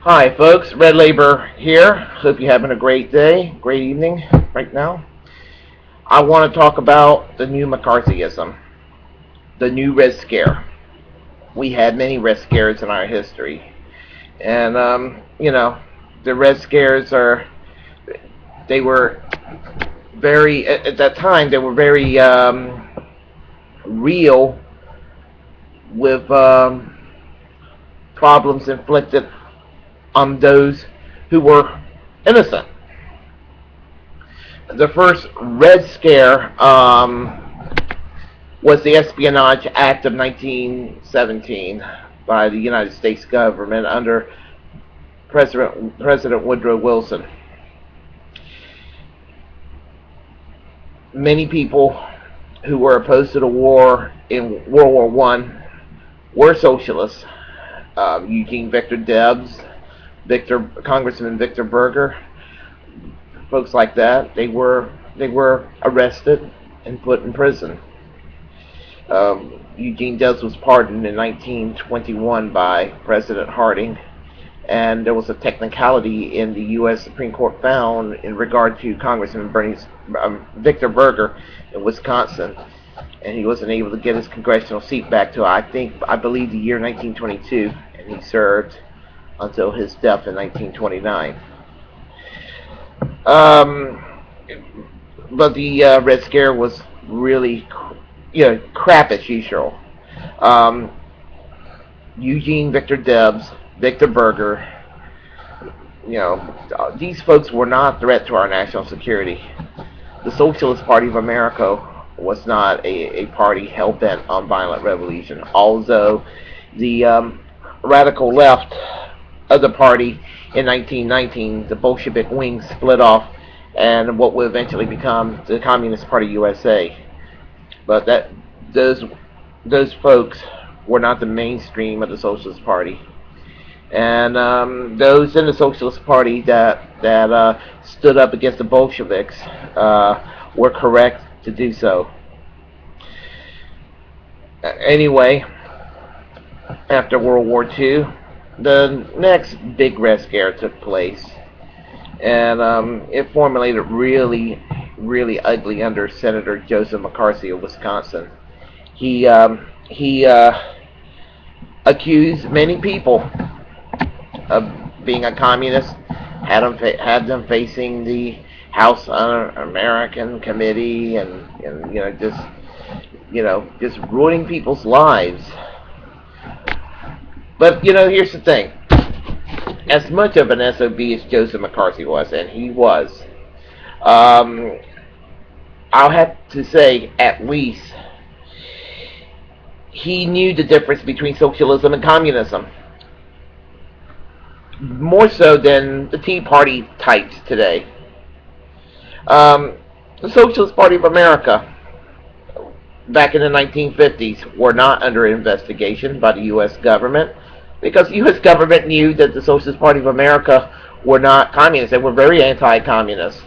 Hi folks, Red Labor here. Hope you're having a great day, great evening right now. I want to talk about the new McCarthyism, the new Red Scare. We had many Red Scares in our history. And, the Red Scares they were very, at that time, they were very real with problems inflicted on those who were innocent. The first Red Scare was the Espionage Act of 1917 by the United States government under President Woodrow Wilson. Many people who were opposed to the war in World War I were socialists. Eugene Victor Debs, Congressman Victor Berger, folks like that, they were arrested and put in prison. Eugene Debs was pardoned in 1921 by President Harding, and there was a technicality in the U.S. Supreme Court found in regard to Congressman Victor Berger in Wisconsin, and he wasn't able to get his congressional seat back to I believe the year 1922, and he served until his death in 1929. But the Red Scare was really, crap as usual. Eugene Victor Debs, Victor Berger, these folks were not a threat to our national security. The Socialist Party of America was not a party hell-bent on violent revolution, although the radical left of the party in 1919, the Bolshevik wing split off, and what would eventually become the Communist Party USA. But those folks were not the mainstream of the Socialist Party, and those in the Socialist Party that stood up against the Bolsheviks were correct to do so. Anyway, after World War II, the next big Red Scare took place, and it formulated really, really ugly under Senator Joseph McCarthy of Wisconsin. He accused many people of being a communist, had them facing the House Un-American Committee, and just ruining people's lives. But, here's the thing. As much of an SOB as Joseph McCarthy was, and he was, I'll have to say, at least, he knew the difference between socialism and communism. More so than the Tea Party types today. The Socialist Party of America, back in the 1950s, were not under investigation by the U.S. government, because the U.S. government knew that the Socialist Party of America were not communists. They were very anti-communist.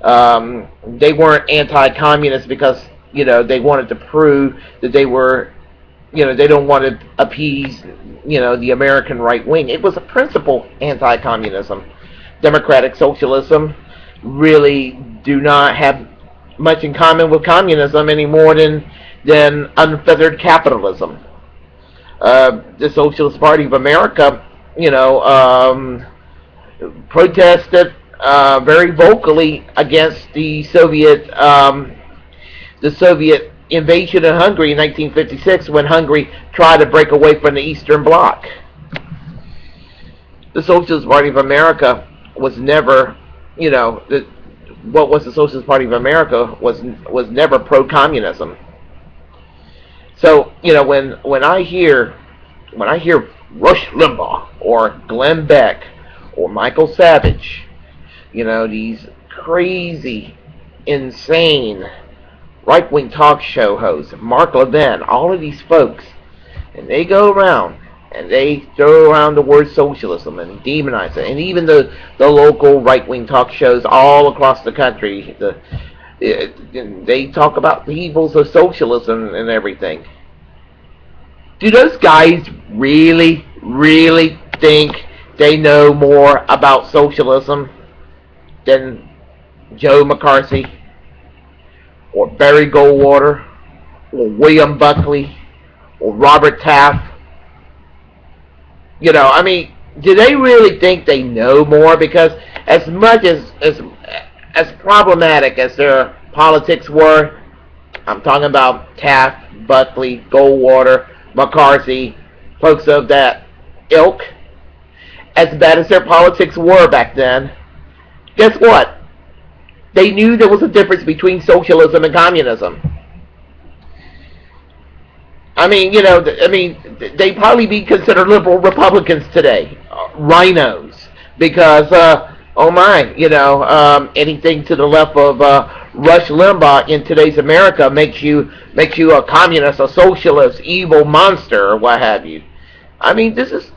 They weren't anti-communist because, they wanted to prove that they were, they don't want to appease, the American right wing. It was a principle anti-communism. Democratic socialism really do not have much in common with communism any more than unfettered capitalism. The Socialist Party of America, protested very vocally against the Soviet invasion of Hungary in 1956, when Hungary tried to break away from the Eastern Bloc. The Socialist Party of America was never, what was the Socialist Party of America was never pro-communism. So, when I hear Rush Limbaugh or Glenn Beck or Michael Savage, these crazy, insane right-wing talk show hosts, Mark Levin, all of these folks, and they go around and they throw around the word socialism and demonize it, and even the local right-wing talk shows all across the country, they talk about the evils of socialism and everything. Do those guys really, really think they know more about socialism than Joe McCarthy or Barry Goldwater or William Buckley or Robert Taft. I mean, do they really think they know more? Because as much as problematic as their politics were, I'm talking about Taft, Buckley, Goldwater, McCarthy, folks of that ilk, as bad as their politics were back then, guess what? They knew there was a difference between socialism and communism. I mean, they'd probably be considered liberal Republicans today, rhinos, because, oh my, anything to the left of Rush Limbaugh in today's America makes you a communist, a socialist, evil monster, or what have you. I mean, this is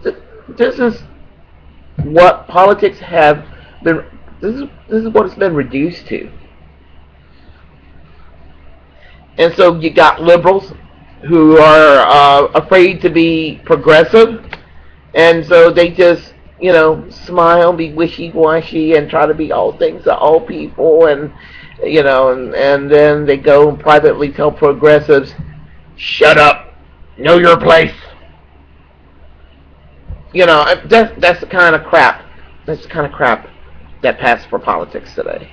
what politics have been. This is what it's been reduced to. And so you got liberals who are afraid to be progressive, and so they just, smile, be wishy-washy, and try to be all things to all people, and and then they go and privately tell progressives, "Shut up, know your place." That's the kind of crap. That's the kind of crap that passes for politics today.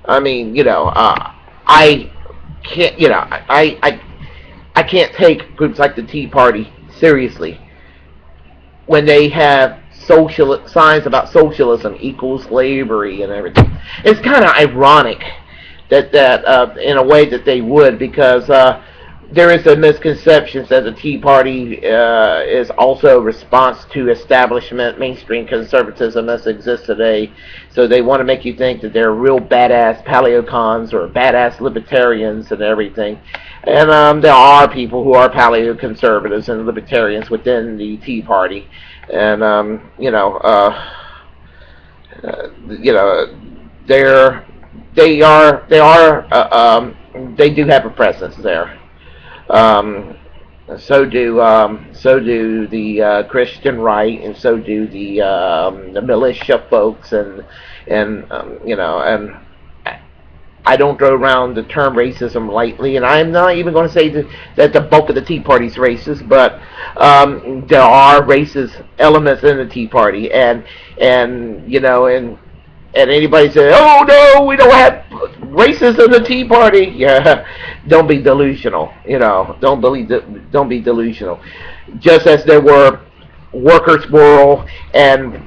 I mean, I can't, I can't take groups like the Tea Party seriously when they have social signs about socialism equals slavery and everything. It's kind of ironic that in a way that they would, because there is a misconception that the Tea Party is also a response to establishment, mainstream conservatism as exists today. So they want to make you think that they're real badass paleocons or badass libertarians and everything. And there are people who are paleoconservatives and libertarians within the Tea Party. And they do have a presence there. So do the Christian right, and so do the militia folks, and I don't throw around the term racism lightly, and I'm not even going to say that the bulk of the Tea Party is racist, but there are racist elements in the Tea Party, and anybody say, "Oh no, we don't have racists in the Tea Party." Yeah, don't be delusional. Don't be delusional. Just as there were workers' moral and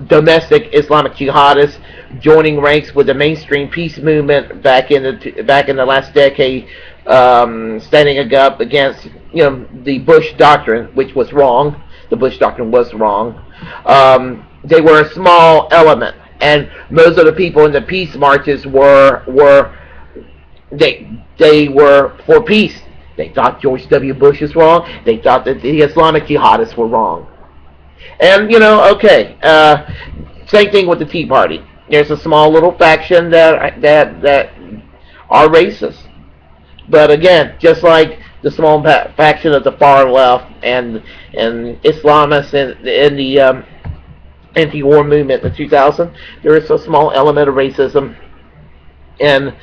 domestic Islamic jihadists joining ranks with the mainstream peace movement back in the last decade, standing up against the Bush doctrine, which was wrong. The Bush doctrine was wrong. They were a small element. And most of the people in the peace marches were for peace. They thought George W. Bush was wrong. They thought that the Islamic jihadists were wrong. And same thing with the Tea Party. There's a small little faction that are racist. But again, just like the small faction of the far left and Islamists in the anti-war movement in 2000, there is a small element of racism and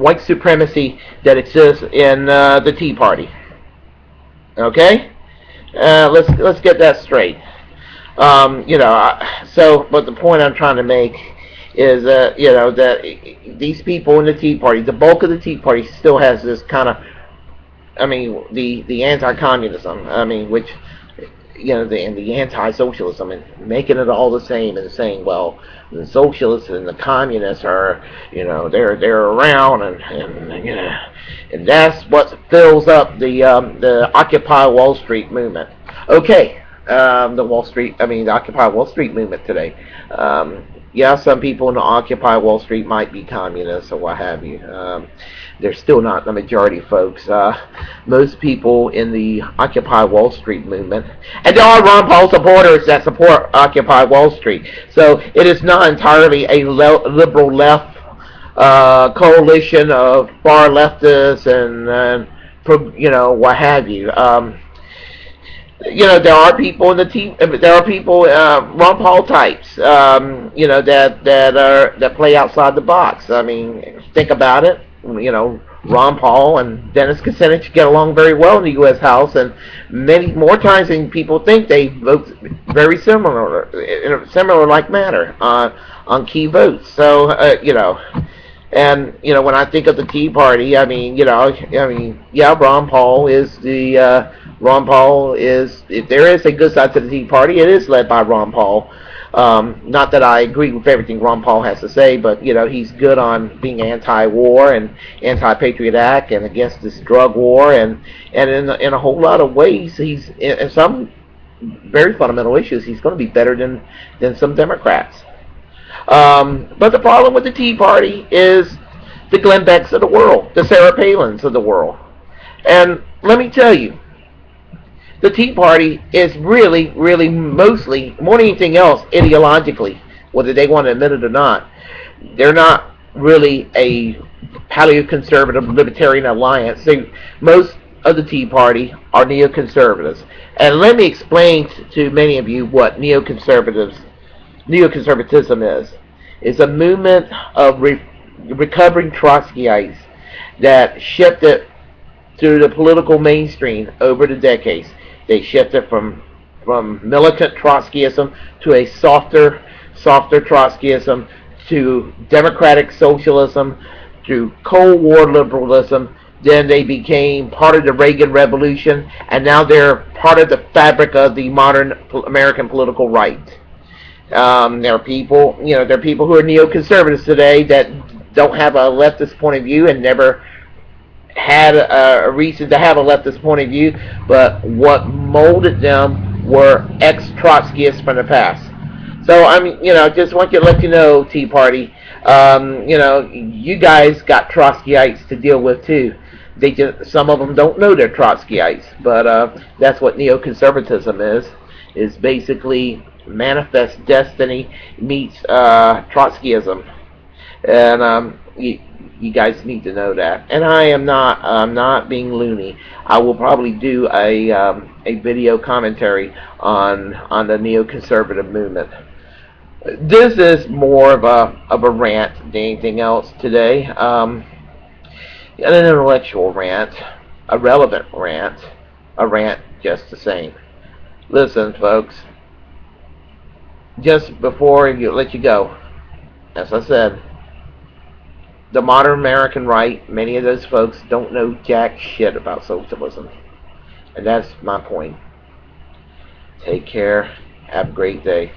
white supremacy that exists in the Tea Party. Okay, let's get that straight. But the point I'm trying to make is that these people in the Tea Party, the bulk of the Tea Party, still has this kind of, the anti-communism, which the anti-socialism, and making it all the same and saying, well, the socialists and the communists are, they're around, and that's what fills up the Occupy Wall Street movement. Okay, the Occupy Wall Street movement today. Some people in the Occupy Wall Street might be communists or what have you. They're still not the majority, folks. Most people in the Occupy Wall Street movement, and there are Ron Paul supporters that support Occupy Wall Street, so it is not entirely a liberal left coalition of far leftists and what have you. There are people in the team. There are people, Ron Paul types, that play outside the box. I mean, think about it. Ron Paul and Dennis Kucinich get along very well in the U.S. House, and many more times than people think they vote very similar, in a similar like manner on key votes. So, and when I think of the Tea Party, yeah, Ron Paul is, if there is a good side to the Tea Party, it is led by Ron Paul. Not that I agree with everything Ron Paul has to say, but he's good on being anti-war and anti-Patriot Act and against this drug war, and in a whole lot of ways, he's in some very fundamental issues, he's going to be better than some Democrats. But the problem with the Tea Party is the Glenn Becks of the world, the Sarah Palins of the world. And let me tell you, the Tea Party is really, really mostly, more than anything else, ideologically, whether they want to admit it or not. They're not really a paleo-conservative libertarian alliance. Most of the Tea Party are neoconservatives. And let me explain to many of you what neoconservatism is. It's a movement of recovering Trotskyites that shifted through the political mainstream over the decades. They shifted from militant Trotskyism to a softer Trotskyism, to democratic socialism, to Cold War liberalism. Then they became part of the Reagan Revolution, and now they're part of the fabric of the modern American political right. There are people who are neoconservatives today that don't have a leftist point of view and never had a reason to have a leftist point of view, but what molded them were ex-Trotskyists from the past. So, just want to let you know, Tea Party, you guys got Trotskyites to deal with too. Some of them don't know they're Trotskyites, but that's what neoconservatism is basically manifest destiny meets Trotskyism. And you guys need to know that. And I'm not being loony. I will probably do a video commentary on the neoconservative movement. This is more of a rant than anything else today. An intellectual rant, a relevant rant, a rant just the same. Listen, folks. Just before I let you go, as I said, the modern American right, many of those folks don't know jack shit about socialism. And that's my point. Take care. Have a great day.